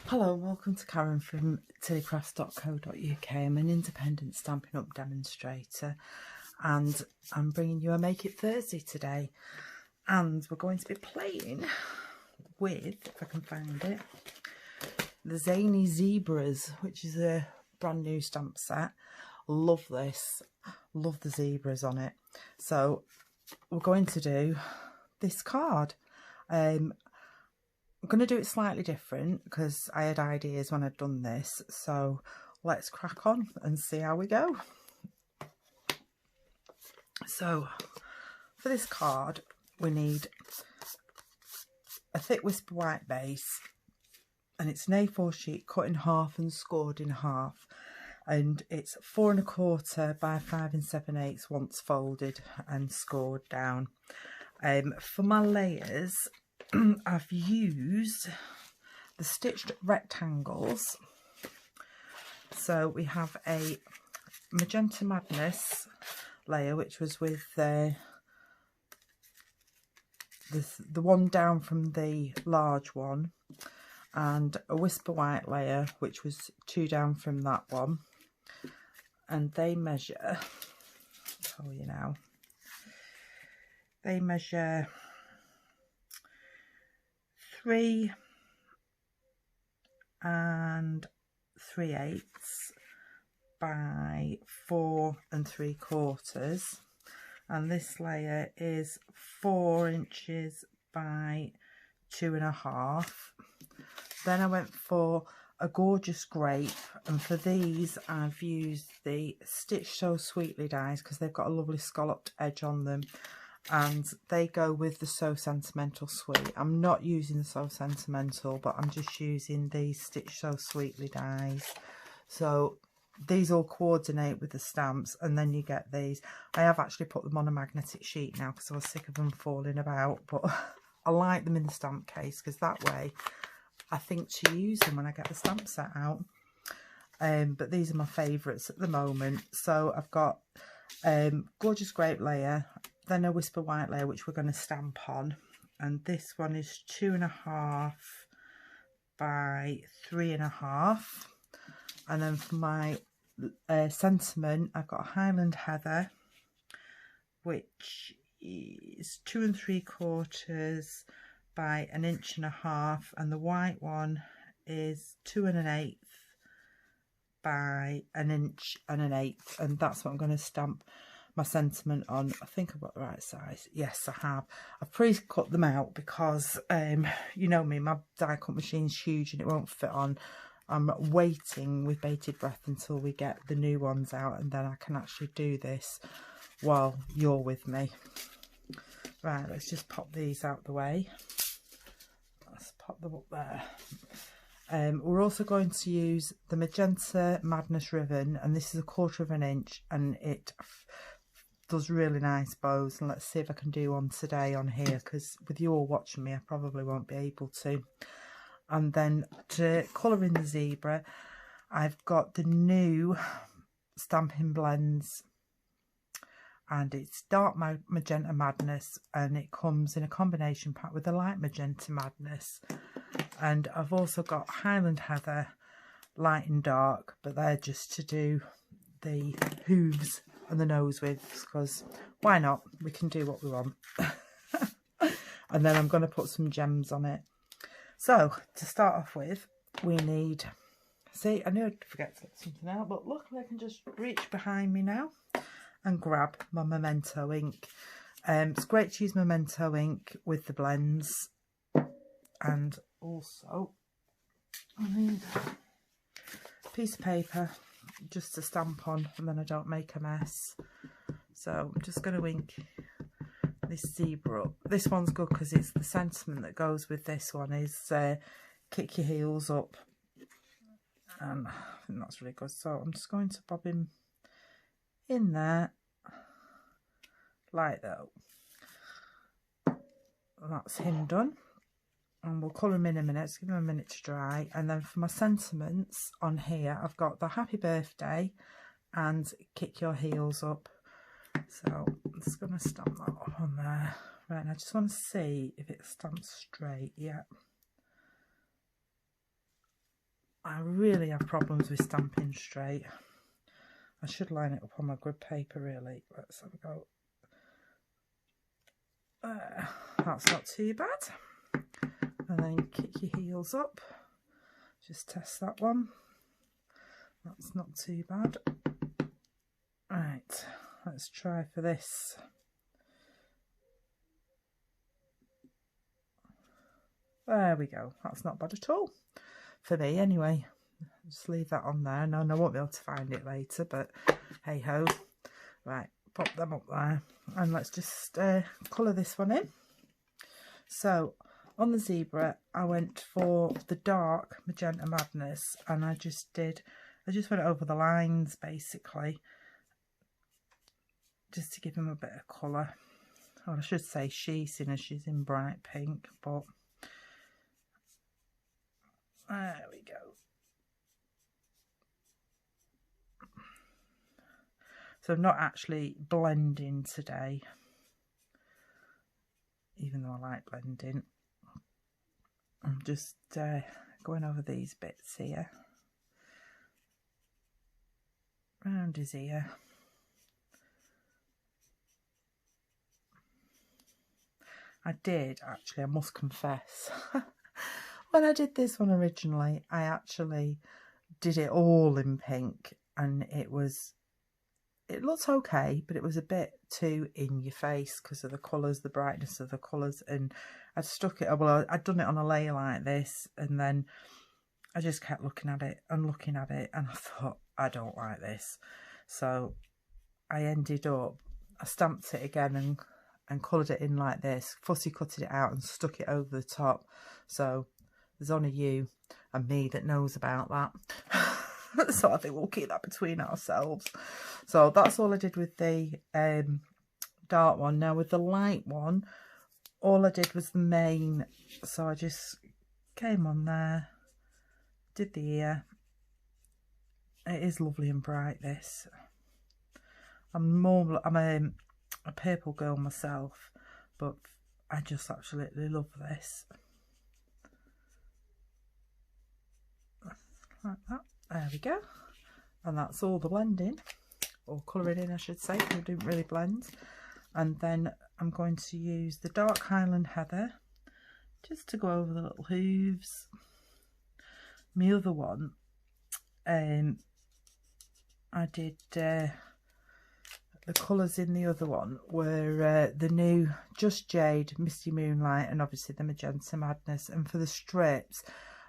Hello and welcome to Karen from tillycrafts.co.uk. I'm an independent Stampin' Up demonstrator and I'm bringing you a Make It Thursday today, and we're going to be playing with, if I can find it, the Zany Zebras, which is a brand new stamp set. Love this, love the zebras on it. So we're going to do this card. I'm going to do it slightly different because I had ideas when I'd done this, so let's crack on and see how we go. So for this card we need a thick whisper white base, and it's an A4 sheet cut in half and scored in half, and it's 4 1/4 by 5 7/8 once folded and scored down. For my layers I've used the stitched rectangles. So we have a Magenta Madness layer, which was with the one down from the large one, and a Whisper White layer, which was 2 down from that one, and they measure, I'll tell you now, they measure 3 3/8 by 4 3/4, and this layer is 4 inches by 2 1/2. Then I went for a gorgeous grape, and for these I've used the Stitch So Sweetly dies because they've got a lovely scalloped edge on them, and they go with the So Sentimental Sweet. I'm not using the So Sentimental, but I'm just using the Stitch So Sweetly dies. So these all coordinate with the stamps, and then you get these. I have actually put them on a magnetic sheet now because I was sick of them falling about, but I like them in the stamp case because that way I think to use them when I get the stamp set out. But these are my favourites at the moment. So I've got gorgeous grape layer, then a Whisper White layer which we're going to stamp on, and this one is 2 1/2 by 3 1/2. And then for my sentiment I've got a Highland Heather, which is 2 3/4 by 1 1/2 inches, and the white one is 2 1/8 by 1 1/8 inches, and that's what I'm going to stamp my sentiment on. I think I've got the right size. Yes, I have. I've pre-cut them out because you know me, my die cut machine's huge and it won't fit on. I'm waiting with bated breath until we get the new ones out, and then I can actually do this while you're with me. Right, let's just pop these out the way. Let's pop them up there. We're also going to use the Magenta Madness ribbon, and this is 1/4 inch, and it does really nice bows. And let's see if I can do one today on here, because with you all watching me I probably won't be able to. And then to colour in the zebra, I've got the new Stampin' Blends, and it's Dark Magenta Madness, and it comes in a combination pack with the Light Magenta Madness. And I've also got Highland Heather, light and dark, but they're just to do the hooves and the nose with, because why not? We can do what we want. And then I'm going to put some gems on it. So to start off with, we need, see, I knew I'd forget to get something out, but luckily I can just reach behind me now and grab my Memento ink. It's great to use Memento ink with the blends, and also I need a piece of paper just to stamp on, and then I don't make a mess. So I'm just going to ink this zebra up. This one's good because it's the sentiment that goes with this one is kick your heels up, and I think that's really good. So I'm just going to bob him in there like that. That's him done, and we'll colour him in a minute. Let's give him a minute to dry. And then for my sentiments on here, I've got the Happy Birthday and Kick Your Heels Up. So I'm just going to stamp that on there. Right, and I just want to see if it stamps straight. Yeah, really have problems with stamping straight. I should line it up on my grid paper really. Let's have a go. That's not too bad. And then kick your heels up. Just test that one. That's not too bad. Right, let's try for this. There we go. That's not bad at all. For me anyway. Just leave that on there. No, I won't be able to find it later, but hey ho. Right, pop them up there. And let's just colour this one in. So on the zebra, I went for the dark Magenta Madness, and I just went over the lines basically, just to give him a bit of colour. Or I should say she, seeing as she's in bright pink, but there we go. So I'm not actually blending today, even though I like blending. I'm just going over these bits here, round his ear. I did actually, I must confess, when I did this one originally, I actually did it all in pink, and it looked okay, but it was a bit too in your face because of the colours, the brightness of the colours, and I'd stuck it, well, I'd done it on a layer like this, and then I just kept looking at it and looking at it, and I thought, I don't like this. So I ended up, I stamped it again and coloured it in like this, fussy cutted it out and stuck it over the top. So there's only you and me that knows about that. So I think we'll keep that between ourselves. So that's all I did with the dark one. Now with the light one, all I did was the mane. So I just came on there, did the ear. It is lovely and bright, this. I'm a purple girl myself, but I just absolutely love this. Like that. There we go. And that's all the blending, or colouring in I should say, because it didn't really blend. And then I'm going to use the dark Highland Heather just to go over the little hooves. My other one, I did the colours in the other one were the new Just Jade, Misty Moonlight, and obviously the Magenta Madness. And for the strips,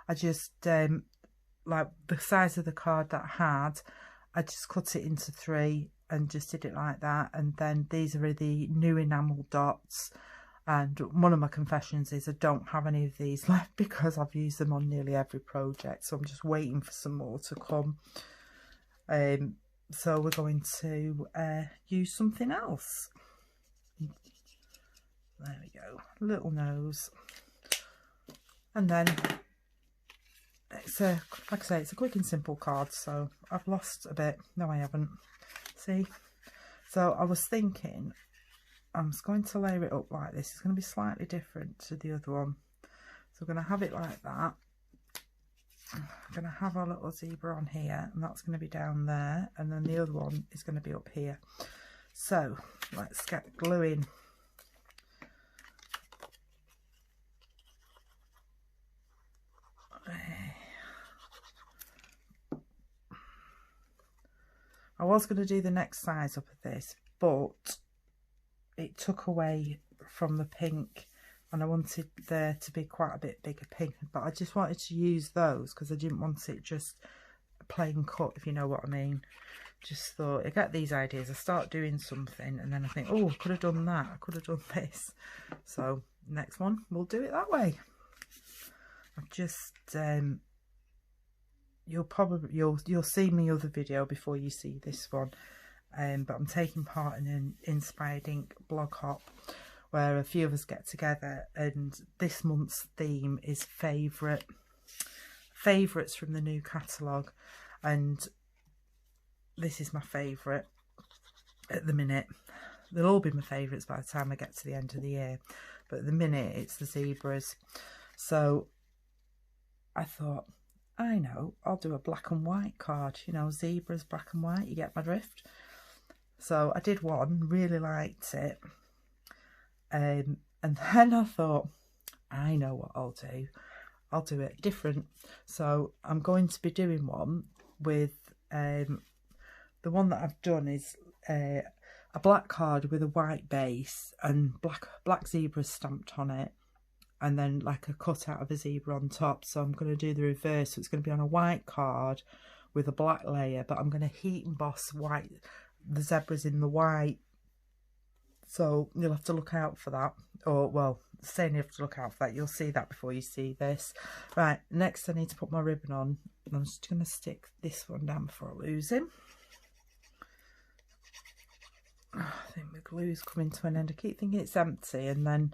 I just like the size of the card that I had, I just cut it into 3 and just did it like that. And then these are the new enamel dots, and one of my confessions is I don't have any of these left because I've used them on nearly every project, so I'm just waiting for some more to come. So we're going to use something else. There we go, little nose. And then it's a, like I say, it's a quick and simple card. So I've lost a bit. No, I haven't. See? So I was thinking I'm just going to layer it up like this. It's going to be slightly different to the other one. So we're going to have it like that. I'm going to have our little zebra on here, and that's going to be down there, and then the other one is going to be up here. So let's get gluing. I was going to do the next size up of this, but it took away from the pink, and I wanted there to be quite a bit bigger pink, but I just wanted to use those because I didn't want it just plain cut, if you know what I mean. Just thought, I get these ideas, I start doing something, and then I think, oh, I could have done that, I could have done this. So next one, we'll do it that way. I've just you'll see my other video before you see this one, but I'm taking part in an Inspired Ink blog hop where a few of us get together, and this month's theme is favourites from the new catalogue, and this is my favourite at the minute. They'll all be my favourites by the time I get to the end of the year, but at the minute it's the zebras. So I thought I know, I'll do a black and white card, you know, zebras, black and white, you get my drift. So I did one, really liked it. And then I thought, I know what I'll do. I'll do it different. So I'm going to be doing one with, the one that I've done is a black card with a white base and black zebras stamped on it. And then like a cutout of a zebra on top. So I'm going to do the reverse. So it's going to be on a white card with a black layer, but I'm going to heat emboss the zebras in the white. So you'll have to look out for that. Or, well, saying you have to look out for that. You'll see that before you see this. Right, next I need to put my ribbon on. And I'm just going to stick this one down before I lose him. I think the glue's coming to an end. I keep thinking it's empty and then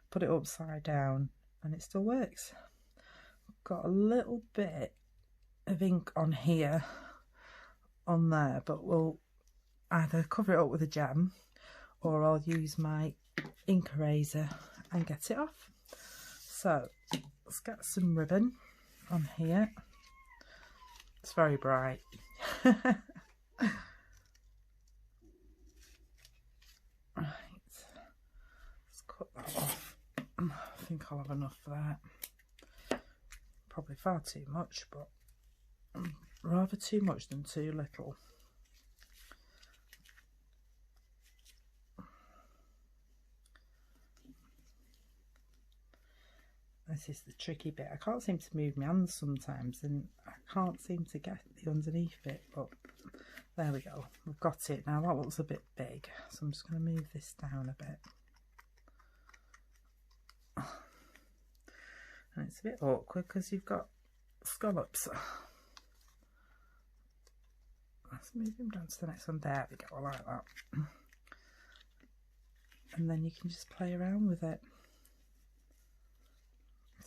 put it upside down and it still works. Got a little bit of ink on here, on there, but we'll either cover it up with a gem or I'll use my ink eraser and get it off. So let's get some ribbon on here. It's very bright. Right, let's cut that off. I think I'll have enough for that. Probably far too much, but rather too much than too little. This is the tricky bit. I can't seem to move my hands sometimes and I can't seem to get the underneath bit, but there we go. We've got it. Now that looks a bit big, so I'm just going to move this down a bit. And it's a bit awkward because you've got scallops. Let's move him down to the next one. There we go, I like that. And then you can just play around with it.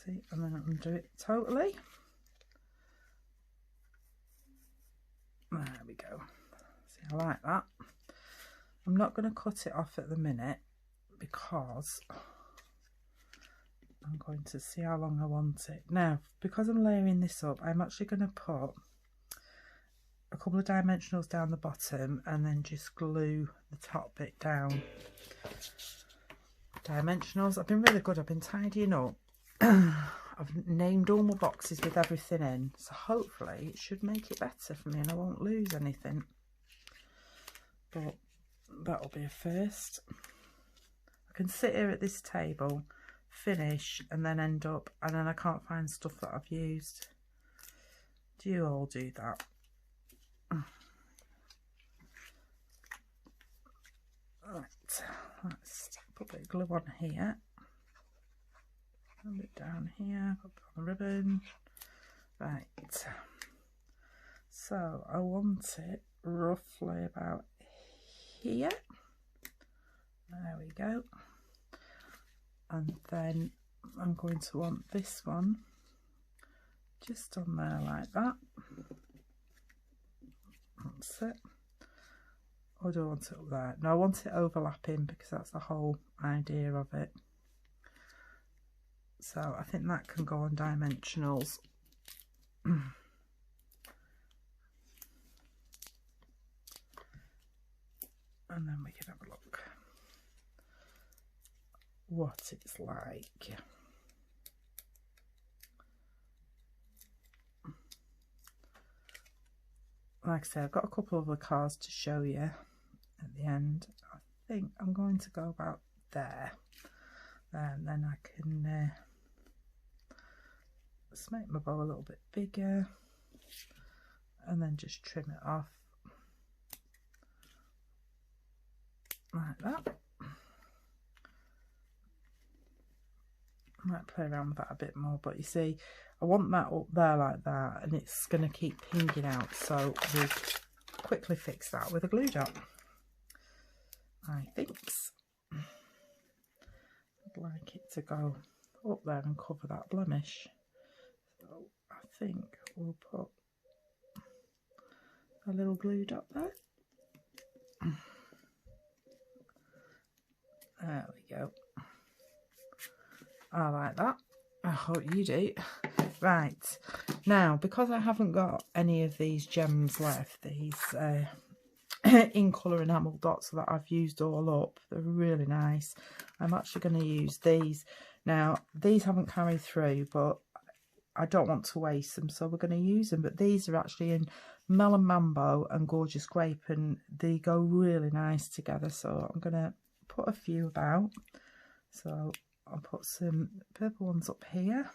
See, and then undo it totally. There we go. See, I like that. I'm not going to cut it off at the minute because I'm going to see how long I want it. Now, because I'm layering this up, I'm actually going to put a couple of dimensionals down the bottom and then just glue the top bit down. Dimensionals, I've been really good. I've been tidying up. I've named all my boxes with everything in, so hopefully it should make it better for me and I won't lose anything. But that'll be a first. I can sit here at this table, finish, and then end up, and then I can't find stuff that I've used. Do you all do that? Right, let's put a bit of glue on here. A bit down here, put it on the ribbon. Right, so I want it roughly about here. There we go. And then I'm going to want this one just on there like that. That's it. Or do I want it up there? No, I want it overlapping because that's the whole idea of it. So I think that can go on dimensionals. And then we can have a look what it's like. Like I said, I've got a couple of other cards to show you at the end. I think I'm going to go about there. And then I can just make my bow a little bit bigger and then just trim it off like that. I might play around with that a bit more, but you see, I want that up there like that and it's going to keep pinging out, so we'll quickly fix that with a glue dot. I think I'd like it to go up there and cover that blemish, so I think we'll put a little glue dot there. There we go. I like that. I hope you do. Right, Now, because I haven't got any of these gems left, these in colour enamel dots that I've used all up, they're really nice. I'm actually going to use these. Now, these haven't carried through, but I don't want to waste them, so we're going to use them. But these are actually in Melon Mambo and Gorgeous Grape, and they go really nice together. So I'm going to put a few about. So I'll put some purple ones up here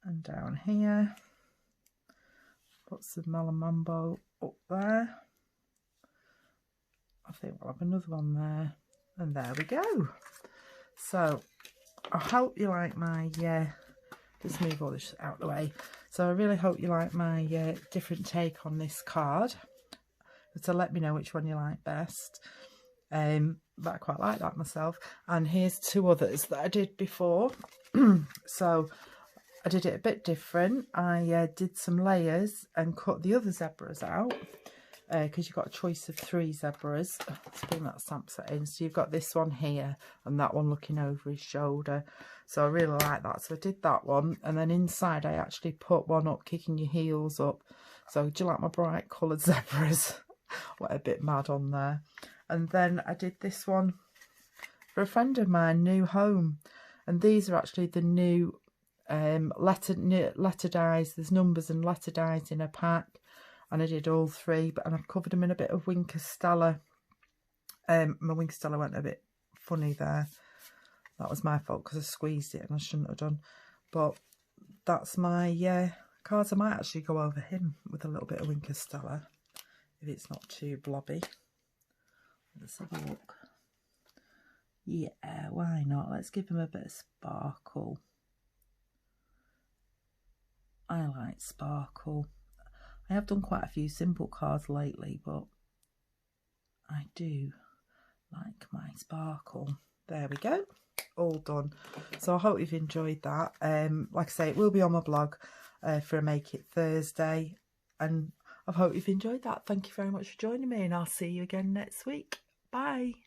and down here. Put some Melon Mambo up there. I think we'll have another one there, and there we go. So I hope you like my just move all this out of the way. So I really hope you like my different take on this card. So let me know which one you like best. But I quite like that myself. And here's two others that I did before. So I did it a bit different. I did some layers and cut the other zebras out, because you've got a choice of 3 zebras. Let's bring that stamp set in. So you've got this one here and that one looking over his shoulder. So I really like that. So I did that one, and then inside I actually put one up, kicking your heels up. So do you like my bright coloured zebras? Went a bit mad on there. And then I did this one for a friend of mine, New Home. And these are actually the new letter dies. There's numbers and letter dies in a pack, and I did all 3, and I've covered them in a bit of Winker Stella. My Winker Stella went a bit funny there. That was my fault because I squeezed it and I shouldn't have done. But that's my cards. I might actually go over him with a little bit of Winker Stella if it's not too blobby. Let's have a look. Yeah, why not? Let's give him a bit of sparkle. I like sparkle. I have done quite a few simple cards lately, but I do like my sparkle. There we go. All done. So I hope you've enjoyed that. Like I say, it will be on my blog for a Make It Thursday. And I hope you've enjoyed that. Thank you very much for joining me, and I'll see you again next week. Bye.